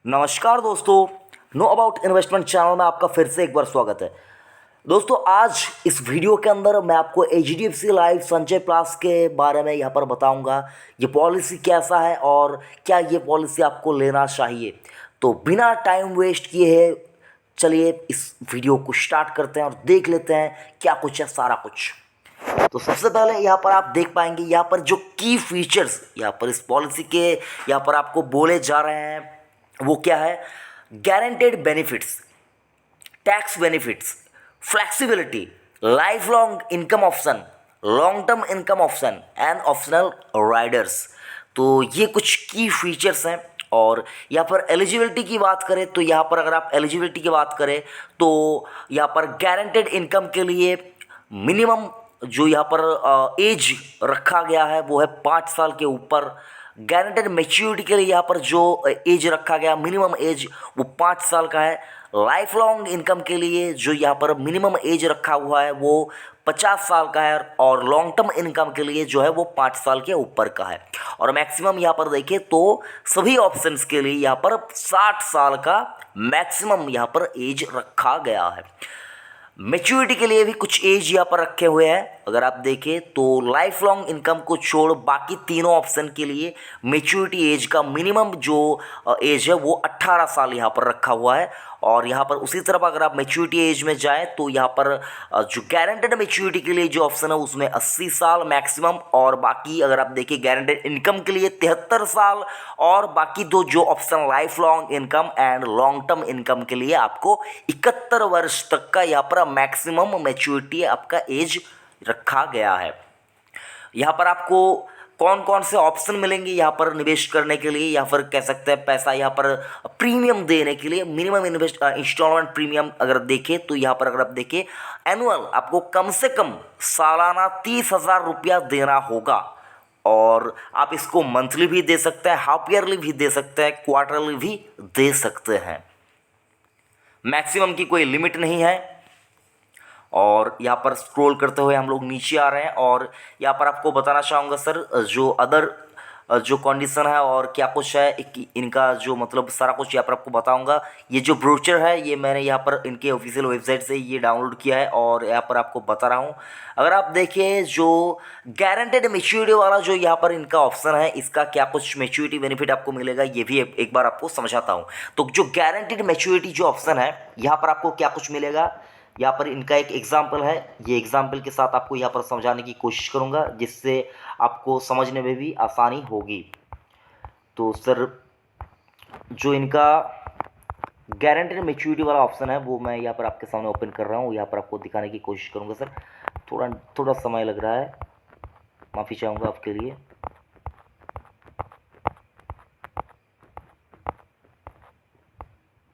नमस्कार दोस्तों, know about investment channel में आपका फिर से एक बार स्वागत है। दोस्तों, आज इस वीडियो के अंदर मैं आपको एचडीएफसी लाइफ संचय प्लस के बारे में यहाँ पर बताऊंगा। ये पॉलिसी कैसा है और क्या ये पॉलिसी आपको लेना चाहिए। तो बिना टाइम वेस्ट किए चलिए इस वीडियो को स्टार्ट करते हैं और देख लेते हैं क्या कुछ है सारा कुछ। तो सबसे पहले यहाँ पर आप देख पाएंगे, यहाँ पर जो की फीचर्स यहाँ पर इस पॉलिसी के यहाँ पर आपको बोले जा रहे हैं वो क्या है। Guaranteed benefits, tax benefits, flexibility, life long income option, long term income option and optional Riders. तो ये कुछ की फीचर्स हैं। और यहाँ पर एलिजिबिलिटी की बात करें तो यहाँ पर अगर आप एलिजिबिलिटी की बात करें तो यहाँ पर गारंटेड इनकम के लिए मिनिमम जो यहाँ पर एज रखा गया है वो है 5 साल के ऊपर। गारंटेड मैच्योरिटी के लिए यहाँ पर जो एज रखा गया मिनिमम एज वो 5 साल का है। लाइफ लॉन्ग इनकम के लिए जो यहाँ पर मिनिमम एज रखा हुआ है वो 50 साल का है और लॉन्ग टर्म इनकम के लिए जो है वो 5 साल के ऊपर का है। और मैक्सिमम यहाँ पर देखें तो सभी ऑप्शंस के लिए यहाँ पर 60 साल का मैक्सिमम यहाँ पर एज रखा गया है। मैच्योरिटी के लिए भी कुछ एज यहाँ पर रखे हुए हैं। अगर आप देखें तो लाइफ लॉन्ग इनकम को छोड़ बाकी तीनों ऑप्शन के लिए मैच्योरिटी एज का मिनिमम जो एज है वो 18 साल यहाँ पर रखा हुआ है। और यहाँ पर उसी तरफ अगर आप मैच्योरिटी एज में जाएं तो यहाँ पर जो गारंटेड मैच्योरिटी के लिए जो ऑप्शन है उसमें 80 साल मैक्सिमम। और बाकी अगर आप देखिए गारंटेड इनकम के लिए 73 साल। और बाकी दो जो option life long income and long term income के लिए आपको 71 वर्ष तक का यहाँ पर मैक्सिमम मैच्योरिटी आपका एज रखा गया है। यहाँ पर आपको कौन कौन से ऑप्शन मिलेंगे यहाँ पर निवेश करने के लिए, या फिर कह सकते हैं पैसा यहाँ पर प्रीमियम देने के लिए। मिनिमम इंस्टॉलमेंट प्रीमियम अगर देखें तो यहाँ पर अगर आप देखें एनुअल आपको कम से कम सालाना 30,000 रुपया देना होगा। और आप इसको मंथली भी दे सकते हैं, हाफ ईयरली भी दे सकते हैं, क्वार्टरली भी दे सकते हैं। मैक्सिमम की कोई लिमिट नहीं है। और यहाँ पर स्क्रॉल करते हुए हम लोग नीचे आ रहे हैं और यहाँ पर आपको बताना चाहूँगा सर जो अदर जो कंडीशन है और क्या कुछ है इनका जो मतलब सारा कुछ यहाँ पर आपको बताऊँगा। ये जो ब्रोचर है ये मैंने यहाँ पर इनके ऑफिशियल वेबसाइट से ये डाउनलोड किया है और यहाँ पर आपको बता रहा हूँ। अगर आप देखें जो गारंटेड मैच्योरिटी वाला जो यहाँ पर इनका ऑप्शन है इसका क्या कुछ मैच्योरिटी बेनिफिट आपको मिलेगा ये भी एक बार आपको समझाता हूँ। तो जो गारंटेड मैच्योरिटी जो ऑप्शन है यहाँ पर आपको क्या कुछ मिलेगा, यहाँ पर इनका एक एग्जाम्पल है। ये एग्जाम्पल के साथ आपको यहाँ पर समझाने की कोशिश करूँगा जिससे आपको समझने में भी आसानी होगी। तो सर जो इनका गारंटेड मैच्योरिटी वाला ऑप्शन है वो मैं यहाँ पर आपके सामने ओपन कर रहा हूँ, यहाँ पर आपको दिखाने की कोशिश करूँगा। सर थोड़ा समय लग रहा है, माफ़ी चाहूँगा आपके लिए।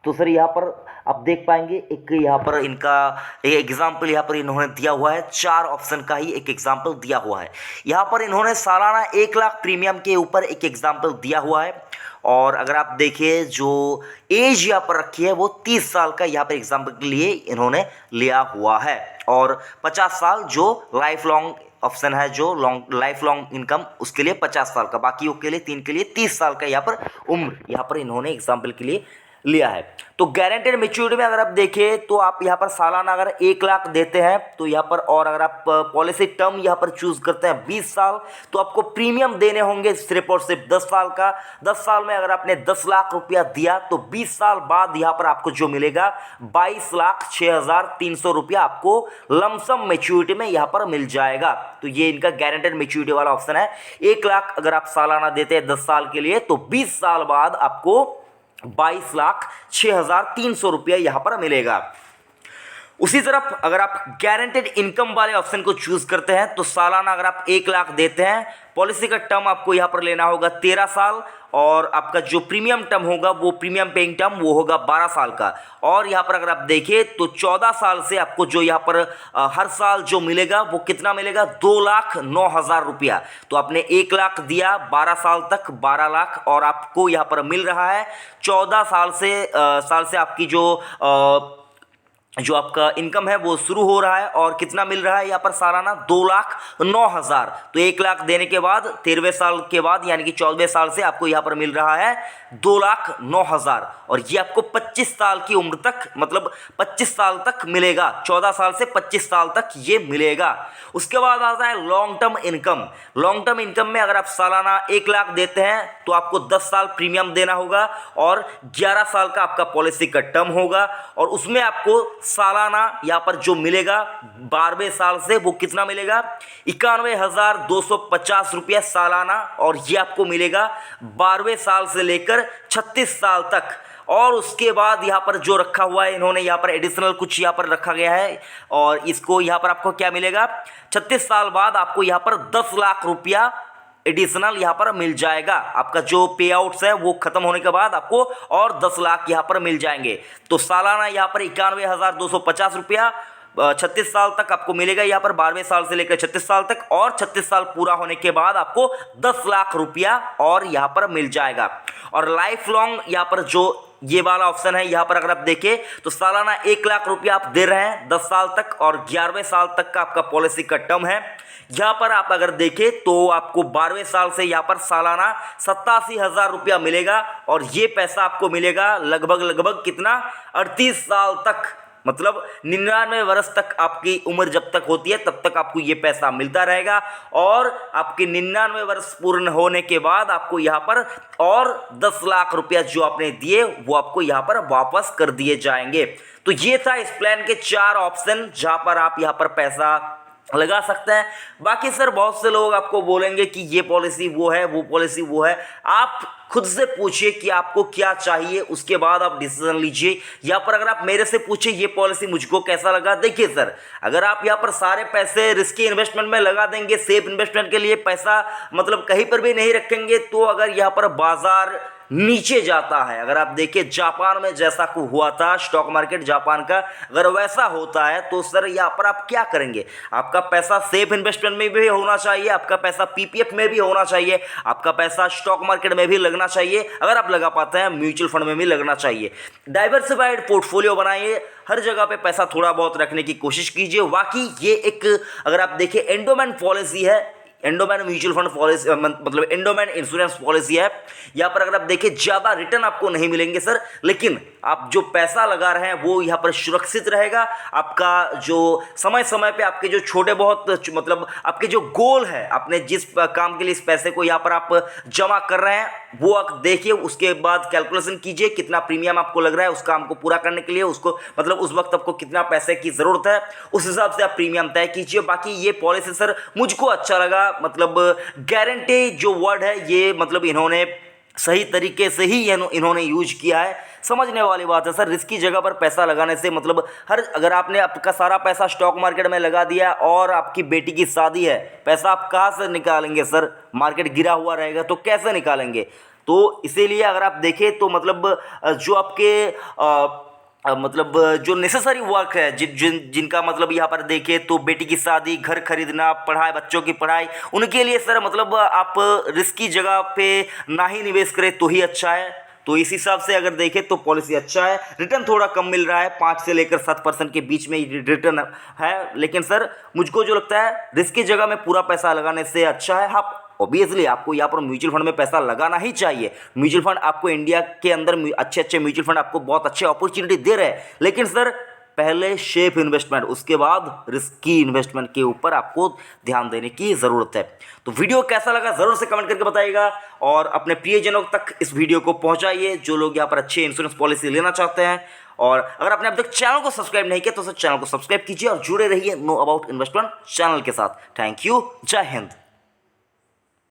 तो सर यहाँ पर आप देख पाएंगे एक यहाँ पर इनका एक एग्जाम्पल यहाँ पर इन्होंने दिया हुआ है। 4 ऑप्शन का ही एक एग्जाम्पल दिया हुआ है। यहाँ पर इन्होंने सालाना 1 लाख प्रीमियम के ऊपर एक एग्जाम्पल दिया हुआ है। और अगर आप देखिए जो एज यहाँ पर रखी है वो 30 साल का यहाँ पर एग्जाम्पल के लिए इन्होंने लिया हुआ है। और 50 साल जो लाइफ लॉन्ग ऑप्शन है जो लाइफ लॉन्ग इनकम उसके लिए 50 साल का, बाकी के लिए 3 के लिए 30 साल का यहाँ पर उम्र यहाँ पर इन्होंने एग्जाम्पल के लिए लिया है। तो गारंटेड मैच्योरिटी में अगर आप देखें तो आप यहाँ पर सालाना अगर 1 लाख देते हैं तो यहाँ पर, और अगर आप पॉलिसी टर्म यहाँ पर चूज करते हैं 20 साल तो आपको प्रीमियम देने होंगे सिर्फ और सिर्फ 10 साल का। 10 साल में अगर आपने 10 लाख रुपया दिया तो 20 साल बाद यहाँ पर आपको जो मिलेगा 22,06,300 रुपया आपको लमसम मैच्योरिटी में यहाँ पर मिल जाएगा। तो ये इनका गारंटेड मैच्योरिटी वाला ऑप्शन है। 1 लाख अगर आप सालाना देते हैं 10 साल के लिए तो 20 साल बाद आपको 22,06,300 रुपया यहां पर मिलेगा। उसी तरफ अगर आप गारंटेड इनकम वाले ऑप्शन को चूज करते हैं तो सालाना अगर आप 1 लाख देते हैं, पॉलिसी का टर्म आपको यहां पर लेना होगा 13 साल। और आपका जो प्रीमियम टर्म होगा वो प्रीमियम पेइंग टर्म वो होगा 12 साल का। और यहाँ पर अगर आप देखें तो 14 साल से आपको जो यहाँ पर हर साल जो मिलेगा वो कितना मिलेगा, 2,09,000 रुपया। तो आपने 1 लाख दिया 12 साल तक 12 लाख और आपको यहाँ पर मिल रहा है 14 साल से आपकी जो जो आपका इनकम है वो शुरू हो रहा है। और कितना मिल रहा है यहाँ पर सालाना 2,09,000। तो 1 लाख देने के बाद 13वें साल के बाद यानी कि 14वें साल से आपको यहाँ पर मिल रहा है 2,09,000। और ये आपको 25 साल की उम्र तक मतलब 25 साल तक मिलेगा, 14 साल से 25 साल तक ये मिलेगा। उसके बाद आता है long term income. Long term income में अगर आप सालाना 1 लाख देते हैं तो आपको 10 साल प्रीमियम देना होगा और 11 साल का आपका पॉलिसी का टर्म होगा। और उसमें आपको सालाना यहाँ पर जो मिलेगा 12वें साल से वो कितना मिलेगा 91,250 रुपया सालाना। और ये आपको मिलेगा 12वें साल से लेकर 36 साल तक। और उसके बाद यहाँ पर जो रखा हुआ है इन्होंने यहाँ पर एडिशनल कुछ यहाँ पर रखा गया है और इसको यहाँ पर आपको क्या मिलेगा 36 साल बाद आपको यहाँ पर 10 लाख रुपया एडिशनल यहाँ पर मिल जाएगा। आपका जो पे आउट्स है वो खत्म होने के बाद आपको और 10 लाख यहाँ पर मिल जाएंगे। तो सालाना यहाँ पर 91,250 रुपया 36 साल तक आपको मिलेगा यहाँ पर 12वें साल से लेकर 36 साल तक। और 36 साल पूरा होने के बाद आपको 10 लाख रुपया और यहाँ पर मिल जाएगा। और लाइफ लॉन्ग यहाँ पर जो ये वाला ऑप्शन है यहाँ पर अगर आप देखें तो सालाना 1 लाख रुपया आप दे रहे हैं 10 साल तक और 11वें साल तक का आपका पॉलिसी का टर्म है। यहाँ पर आप अगर देखें तो आपको 12वें साल से यहाँ पर सालाना 87,000 रुपया मिलेगा। और ये पैसा आपको मिलेगा लगभग कितना 38 साल तक, मतलब 99 वर्ष तक आपकी उम्र जब तक होती है तब तक आपको ये पैसा मिलता रहेगा। और आपके 99 वर्ष पूर्ण होने के बाद आपको यहाँ पर और 10 लाख रुपया जो आपने दिए वो आपको यहाँ पर वापस कर दिए जाएंगे। तो ये था इस प्लान के 4 ऑप्शन जहाँ पर आप यहाँ पर पैसा लगा सकते हैं। बाकी सर बहुत से लोग आपको बोलेंगे कि ये पॉलिसी वो है, वो पॉलिसी वो है। आप खुद से पूछिए कि आपको क्या चाहिए, उसके बाद आप डिसीजन लीजिए। यहाँ पर अगर आप मेरे से पूछिए ये पॉलिसी मुझको कैसा लगा, देखिए सर अगर आप यहाँ पर सारे पैसे रिस्की इन्वेस्टमेंट में लगा देंगे, सेफ इन्वेस्टमेंट के लिए पैसा मतलब कहीं पर भी नहीं रखेंगे, तो अगर यहाँ पर बाजार नीचे जाता है, अगर आप देखिए जापान में जैसा को हुआ था स्टॉक मार्केट जापान का, अगर वैसा होता है तो सर यहाँ पर आप क्या करेंगे। आपका पैसा सेफ इन्वेस्टमेंट में भी होना चाहिए, आपका पैसा पीपीएफ में भी होना चाहिए, आपका पैसा स्टॉक मार्केट में भी लगना चाहिए, अगर आप लगा पाते हैं म्यूचुअल फंड में भी लगना चाहिए। डाइवर्सिफाइड पोर्टफोलियो बनाइए, हर जगह पे पैसा थोड़ा बहुत रखने की कोशिश कीजिए। बाकी ये एक अगर आप देखिए एंडोमेंट पॉलिसी है, एंडोमेंट म्यूचुअल फंड पॉलिसी मतलब एंडोमेंट इंश्योरेंस पॉलिसी है। यहाँ पर अगर आप देखिए ज़्यादा रिटर्न आपको नहीं मिलेंगे सर, लेकिन आप जो पैसा लगा रहे हैं वो यहाँ पर सुरक्षित रहेगा। आपका जो समय समय पे आपके जो छोटे बहुत मतलब आपके जो गोल है, आपने जिस काम के लिए इस पैसे को यहाँ पर आप जमा कर रहे हैं वो आप देखिए, उसके बाद कैलकुलेशन कीजिए कितना प्रीमियम आपको लग रहा है उस काम को पूरा करने के लिए, उसको मतलब उस वक्त आपको कितना पैसे की ज़रूरत है, उस हिसाब से आप प्रीमियम तय कीजिए। बाकी ये पॉलिसी सर मुझको अच्छा लगा, मतलब गारंटी जो वर्ड है ये मतलब इन्होंने सही तरीके से ही इन्होंने यूज किया है। समझने वाली बात है सर, रिस्की जगह पर पैसा लगाने से मतलब अगर आपने आपका सारा पैसा स्टॉक मार्केट में लगा दिया और आपकी बेटी की शादी है, पैसा आप कहाँ से निकालेंगे सर, मार्केट गिरा हुआ रहेगा तो कैसे निकालेंगे। तो इसीलिए अगर आप देखें तो मतलब जो आपके मतलब जो नेसेसरी वर्क है जिनका मतलब यहाँ पर देखें तो बेटी की शादी, घर खरीदना, पढ़ाई, बच्चों की पढ़ाई, उनके लिए सर मतलब आप रिस्की जगह पे ना ही निवेश करें तो ही अच्छा है। तो इस हिसाब से अगर देखें तो पॉलिसी अच्छा है। रिटर्न थोड़ा कम मिल रहा है, 5 से लेकर 7% के बीच में रिटर्न है, लेकिन सर मुझको जो लगता है रिस्की जगह में पूरा पैसा लगाने से अच्छा है। हाँ ऑब्वियसली आपको यहाँ पर म्यूचुअल फंड में पैसा लगाना ही चाहिए। म्यूचुअल फंड आपको इंडिया के अंदर अच्छे म्यूचुअल फंड आपको बहुत अच्छे अपॉर्चुनिटी दे रहे हैं, लेकिन सर पहले सेफ इन्वेस्टमेंट उसके बाद रिस्की इन्वेस्टमेंट के ऊपर आपको ध्यान देने की ज़रूरत है। तो वीडियो कैसा लगा ज़रूर से कमेंट करके बताइएगा और अपने प्रियजनों तक इस वीडियो को पहुंचाइए जो लोग यहाँ पर अच्छे इंश्योरेंस पॉलिसी लेना चाहते हैं। और अगर आपने अब तक चैनल को सब्सक्राइब नहीं किया तो सर चैनल को सब्सक्राइब कीजिए और जुड़े रहिए नो अबाउट इन्वेस्टमेंट चैनल के साथ। थैंक यू, जय हिंद।